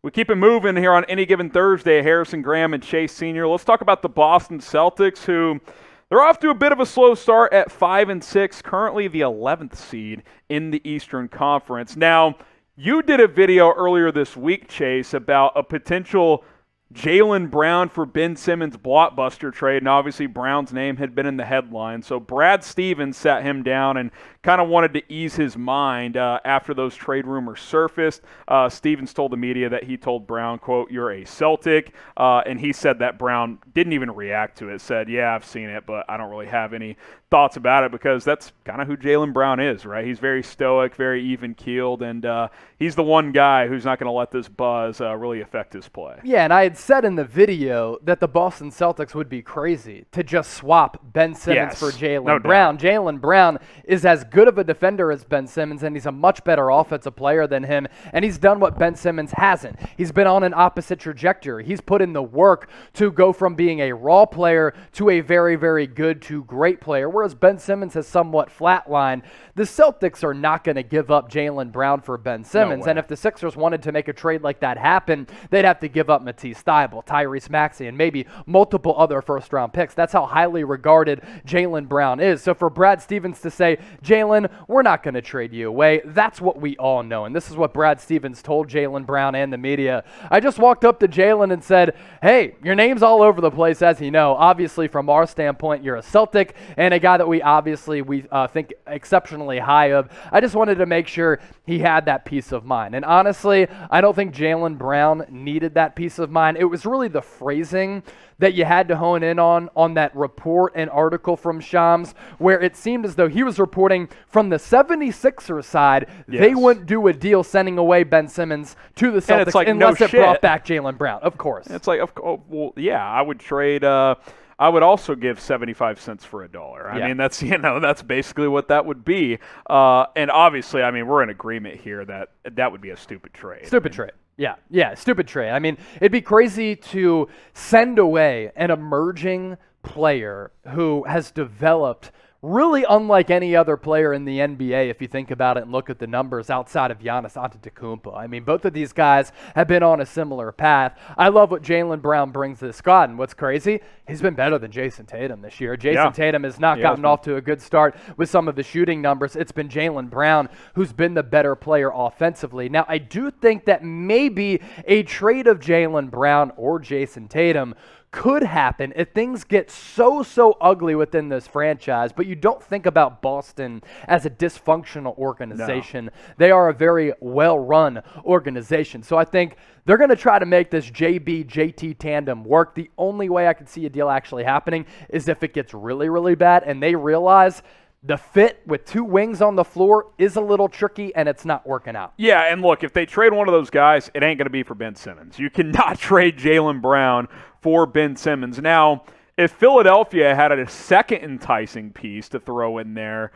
We keep it moving here on any given Thursday. Harrison Graham and Chase Sr. Let's talk about the Boston Celtics, who they're off to a bit of a slow start at 5-6, currently the 11th seed in the Eastern Conference. Now, you did a video earlier this week, Chase, about a potential Jaylen Brown for Ben Simmons blockbuster trade, and obviously Brown's name had been in the headline. So Brad Stevens sat him down and kind of wanted to ease his mind after those trade rumors surfaced. Stevens told the media that he told Brown, quote, "You're a Celtic," and he said that Brown didn't even react to it, said, "Yeah, I've seen it, but I don't really have any thoughts about it," because that's kind of who Jaylen Brown is, right? He's very stoic, very even-keeled, and he's the one guy who's not going to let this buzz really affect his play. Yeah, and I had said in the video that the Boston Celtics would be crazy to just swap Ben Simmons for Jaylen Brown. Jaylen Brown is as good of a defender as Ben Simmons, and he's a much better offensive player than him, and he's done what Ben Simmons hasn't. He's been on an opposite trajectory. He's put in the work to go from being a raw player to a very, very good to great player, whereas Ben Simmons has somewhat flatlined. The Celtics are not going to give up Jaylen Brown for Ben Simmons, and if the Sixers wanted to make a trade like that happen, they'd have to give up Matisse Thybulle, Tyrese Maxey, and maybe multiple other first-round picks. That's how highly regarded Jaylen Brown is. So for Brad Stevens to say, "Jaylen, we're not going to trade you away," that's what we all know, and this is what Brad Stevens told Jaylen Brown and the media. I just walked up to Jaylen and said, "Hey, your name's all over the place, as you know. Obviously, from our standpoint, you're a Celtic and a guy that we think exceptionally high of. I just wanted to make sure he had that peace of mind." And honestly, I don't think Jaylen Brown needed that peace of mind. It was really the phrasing that you had to hone in on that report and article from Shams, where it seemed as though he was reporting from the 76ers side, they wouldn't do a deal sending away Ben Simmons to the Celtics like, unless it brought back Jaylen Brown, of course. It's like, well, yeah, I would trade I would also give 75 cents for $1. I mean, that's basically what that would be. And obviously, I mean, we're in agreement here that would be a stupid trade. Trade. Yeah, stupid trade. I mean, it'd be crazy to send away an emerging player who has developed really unlike any other player in the NBA, if you think about it and look at the numbers outside of Giannis Antetokounmpo. I mean, both of these guys have been on a similar path. I love what Jaylen Brown brings to this squad, and what's crazy, he's been better than Jason Tatum this year. Jason Tatum has not gotten off to a good start with some of the shooting numbers. It's been Jaylen Brown who's been the better player offensively. Now, I do think that maybe a trade of Jaylen Brown or Jason Tatum could happen if things get so ugly within this franchise, but you don't think about Boston as a dysfunctional organization. No. They are a very well-run organization. So I think they're going to try to make this JB-JT tandem work. The only way I could see a deal actually happening is if it gets really, really bad and they realize the fit with two wings on the floor is a little tricky, and it's not working out. Yeah, and look, if they trade one of those guys, it ain't going to be for Ben Simmons. You cannot trade Jaylen Brown for Ben Simmons. Now, if Philadelphia had a second enticing piece to throw in there,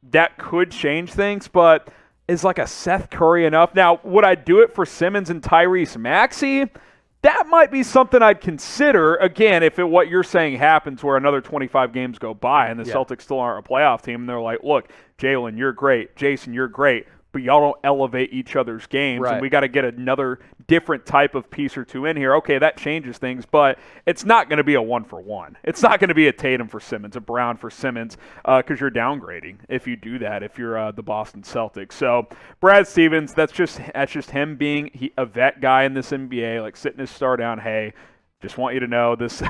that could change things, but is like a Seth Curry enough? Now, would I do it for Simmons and Tyrese Maxey? That might be something I'd consider, again, if what you're saying happens where another 25 games go by and the Celtics still aren't a playoff team, and they're like, look, Jaylen, you're great. Jason, you're great. But y'all don't elevate each other's games, and we got to get another different type of piece or two in here. Okay, that changes things, but it's not going to be a one-for-one. It's not going to be a Tatum for Simmons, a Brown for Simmons, because you're downgrading if you do that, if you're the Boston Celtics. So Brad Stevens, that's just him being a vet guy in this NBA, like sitting his star down, hey, just want you to know this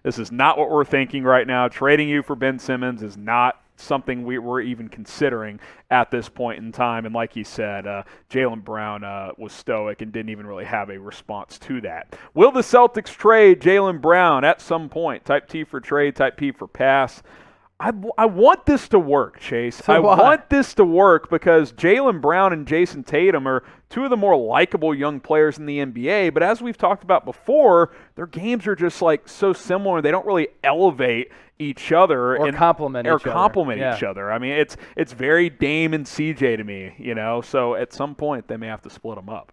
this is not what we're thinking right now. Trading you for Ben Simmons is not something we're even considering at this point in time. And like he said, Jaylen Brown was stoic and didn't even really have a response to that. Will the Celtics trade Jaylen Brown at some point? Type T for trade, type P for pass. I want this to work, Chase. I want this to work because Jaylen Brown and Jason Tatum are two of the more likable young players in the NBA. But as we've talked about before, their games are just like so similar. They don't really elevate each other or complement each other. I mean, it's very Dame and CJ to me, you know. So at some point they may have to split them up.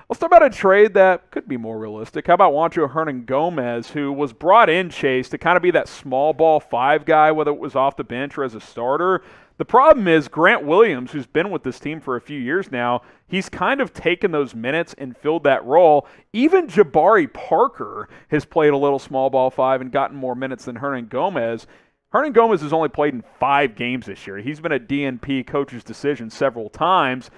Let's talk about a trade that could be more realistic. How about Willy Hernangomez, who was brought in, Chase, to kind of be that small ball five guy, whether it was off the bench or as a starter. The problem is Grant Williams, who's been with this team for a few years now, he's kind of taken those minutes and filled that role. Even Jabari Parker has played a little small ball 5 and gotten more minutes than Hernangomez. Hernangomez has only played in 5 games this year. He's been a DNP coach's decision several times.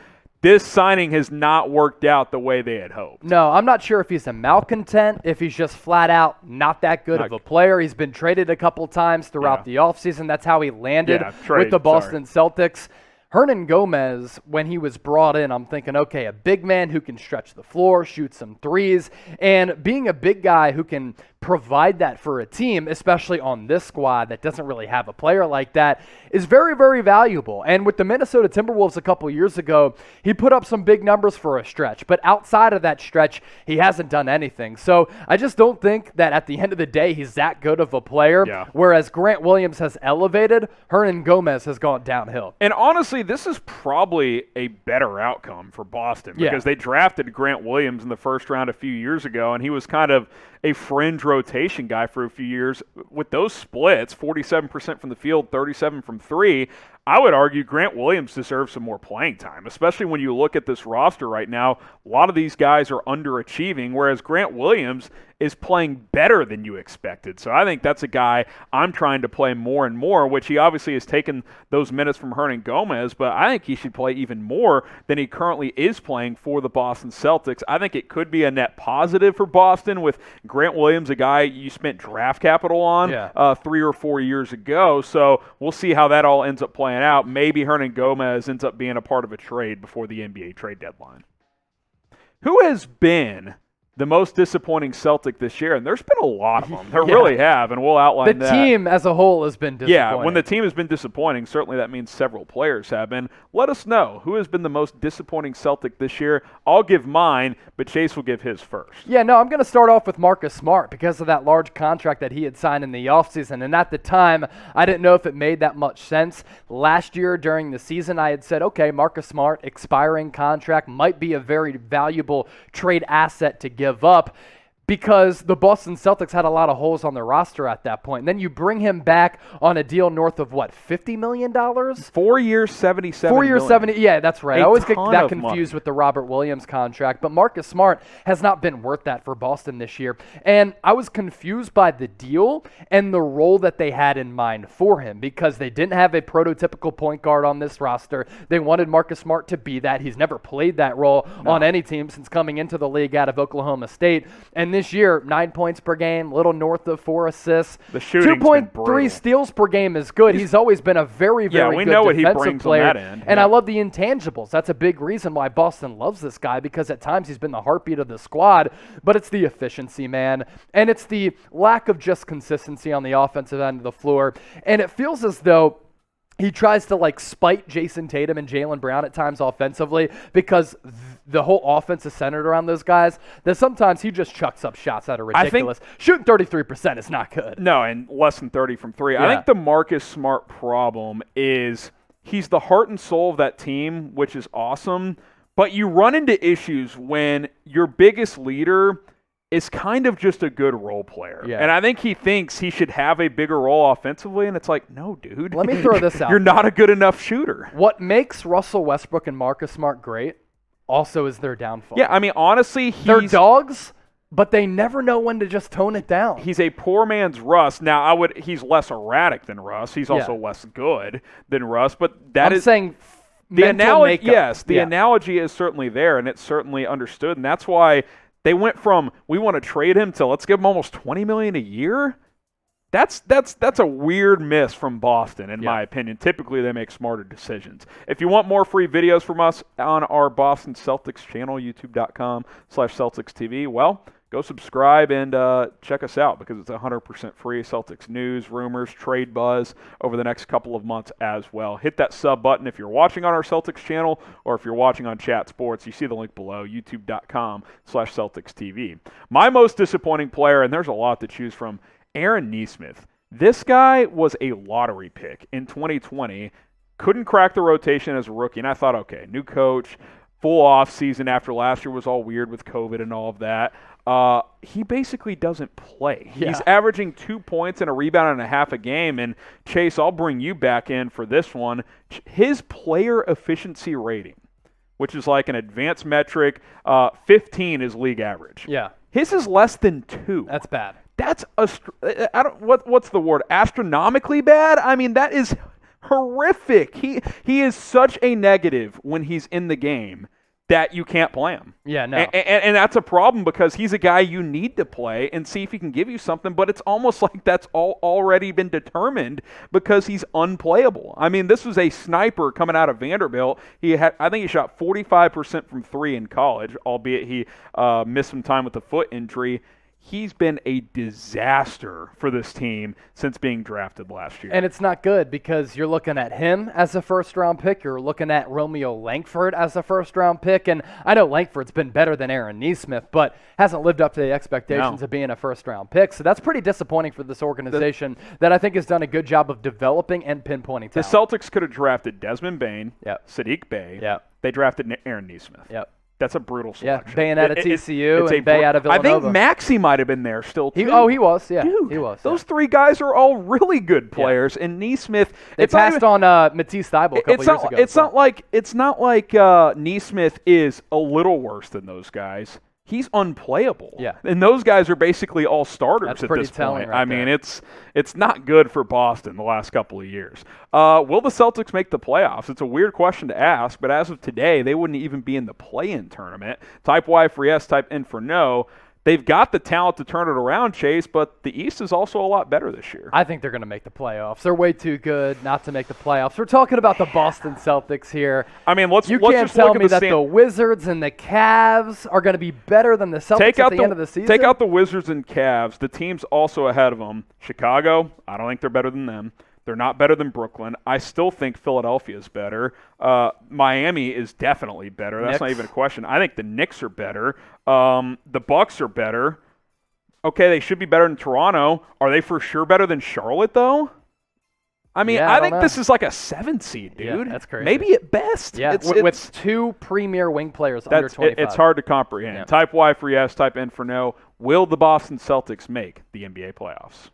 This signing has not worked out the way they had hoped. No, I'm not sure if he's a malcontent, if he's just flat out not that good of a player. He's been traded a couple times throughout the offseason. That's how he landed with the Boston Celtics. Hernangomez, when he was brought in, I'm thinking, okay, a big man who can stretch the floor, shoot some threes, and being a big guy who can provide that for a team, especially on this squad that doesn't really have a player like that, is very, very valuable. And with the Minnesota Timberwolves a couple years ago, he put up some big numbers for a stretch, but outside of that stretch, he hasn't done anything. So I just don't think that at the end of the day, he's that good of a player, whereas Grant Williams has elevated, Hernangomez has gone downhill. And honestly, this is probably a better outcome for Boston because they drafted Grant Williams in the first round a few years ago, and he was kind of a fringe rotation guy for a few years. With those splits, 47% from the field, 37% from 3, I would argue Grant Williams deserves some more playing time, especially when you look at this roster right now. A lot of these guys are underachieving, whereas Grant Williams is playing better than you expected. So I think that's a guy I'm trying to play more and more, which he obviously has taken those minutes from Hernangomez, but I think he should play even more than he currently is playing for the Boston Celtics. I think it could be a net positive for Boston with Grant Williams, a guy you spent draft capital on 3 or 4 years ago. So we'll see how that all ends up playing out. Maybe Hernangomez ends up being a part of a trade before the NBA trade deadline. Who has been the most disappointing Celtic this year? And there's been a lot of them. There really have, and we'll outline that. The team as a whole has been disappointing. Yeah, when the team has been disappointing, certainly that means several players have been. Let us know who has been the most disappointing Celtic this year. I'll give mine, but Chase will give his first. Yeah, no, I'm going to start off with Marcus Smart because of that large contract that he had signed in the offseason. And at the time, I didn't know if it made that much sense. Last year during the season, I had said, okay, Marcus Smart, expiring contract, might be a very valuable trade asset to give up because the Boston Celtics had a lot of holes on their roster at that point. And then you bring him back on a deal north of, what, $50 million? 4 years, $77 4 years, million. 70. Yeah, that's right. I always get that confused with the Robert Williams contract. But Marcus Smart has not been worth that for Boston this year. And I was confused by the deal and the role that they had in mind for him because they didn't have a prototypical point guard on this roster. They wanted Marcus Smart to be that. He's never played that role on any team since coming into the league out of Oklahoma State. And this year, 9 points per game, a little north of 4 assists. The shooting's 2.3 steals per game is good. He's always been a very, very good defensive player. On that end. And I love the intangibles. That's a big reason why Boston loves this guy because at times he's been the heartbeat of the squad, but it's the efficiency, man. And it's the lack of just consistency on the offensive end of the floor. And it feels as though he tries to spite Jason Tatum and Jaylen Brown at times offensively because the whole offense is centered around those guys that sometimes he just chucks up shots that are ridiculous. Shooting 33% is not good. No, and less than 30 from 3. I think the Marcus Smart problem is he's the heart and soul of that team, which is awesome, but you run into issues when your biggest leader is kind of just a good role player. Yeah. And I think he thinks he should have a bigger role offensively, and it's like, no, dude. Let me throw this out. You're not a good enough shooter. What makes Russell Westbrook and Marcus Smart great also is their downfall. Yeah, I mean, honestly, they're dogs, but they never know when to just tone it down. He's a poor man's Russ. Now, he's less erratic than Russ. He's also less good than Russ, but I'm saying the analogy, yes, the analogy is certainly there, and it's certainly understood, and that's why they went from we want to trade him to let's give him almost $20 million a year. That's a weird miss from Boston, in my opinion. Typically, they make smarter decisions. If you want more free videos from us on our Boston Celtics channel, youtube.com/CelticsTV, well, go subscribe and check us out because it's 100% free. Celtics news, rumors, trade buzz over the next couple of months as well. Hit that sub button if you're watching on our Celtics channel or if you're watching on Chat Sports. You see the link below, youtube.com/CelticsTV. My most disappointing player, and there's a lot to choose from, Aaron Nesmith. This guy was a lottery pick in 2020. Couldn't crack the rotation as a rookie, and I thought, okay, new coach, full off season after last year was all weird with COVID and all of that. he basically doesn't play. Yeah. He's averaging 2 points and a rebound and a half a game. And Chase, I'll bring you back in for this one. His player efficiency rating, which is like an advanced metric, 15 is league average. Yeah. His is less than 2. That's bad. That's what's the word? Astronomically bad? I mean, that is horrific. He is such a negative when he's in the game that you can't play him. Yeah, no. And that's a problem because he's a guy you need to play and see if he can give you something, but it's almost like that's already been determined because he's unplayable. I mean, this was a sniper coming out of Vanderbilt. I think he shot 45% from 3 in college, albeit he missed some time with a foot injury. He's been a disaster for this team since being drafted last year. And it's not good because you're looking at him as a first-round pick. You're looking at Romeo Langford as a first-round pick. And I know Langford's been better than Aaron Nesmith, but hasn't lived up to the expectations of being a first-round pick. So that's pretty disappointing for this organization that I think has done a good job of developing and pinpointing talent. The Celtics could have drafted Desmond Bain, Sadiq Bey. Yep. They drafted Aaron Nesmith. Yep. That's a brutal selection. Yeah, Bain out of TCU and Bay out of Villanova. I think Maxey might have been there still, too. He was, yeah. Dude, he was. Those 3 guys are all really good players, and Nesmith... They passed on Matisse Thybulle a couple years ago. It's not like Nesmith is a little worse than those guys. He's unplayable. Yeah. And those guys are basically all starters at this point. Right mean, it's not good for Boston the last couple of years. Will the Celtics make the playoffs? It's a weird question to ask, but as of today, they wouldn't even be in the play-in tournament. Type Y for yes, type N for no. They've got the talent to turn it around, Chase, but the East is also a lot better this year. I think they're going to make the playoffs. They're way too good not to make the playoffs. We're talking about the Boston Celtics here. I mean, let's you just can't tell me that the Wizards and the Cavs are going to be better than the Celtics at the end of the season? Take out the Wizards and Cavs. The teams also ahead of them. Chicago, I don't think they're better than them. They're not better than Brooklyn. I still think Philadelphia is better. Miami is definitely better. That's not even a question. I think the Knicks are better. The Bucks are better. Okay, they should be better than Toronto. Are they for sure better than Charlotte, though? I mean, I think this is like a 7 seed, dude. Yeah, that's crazy. Maybe at best. Yeah, with 2 premier wing players under 25. It's hard to comprehend. Yeah. Type Y for yes, type N for no. Will the Boston Celtics make the NBA playoffs?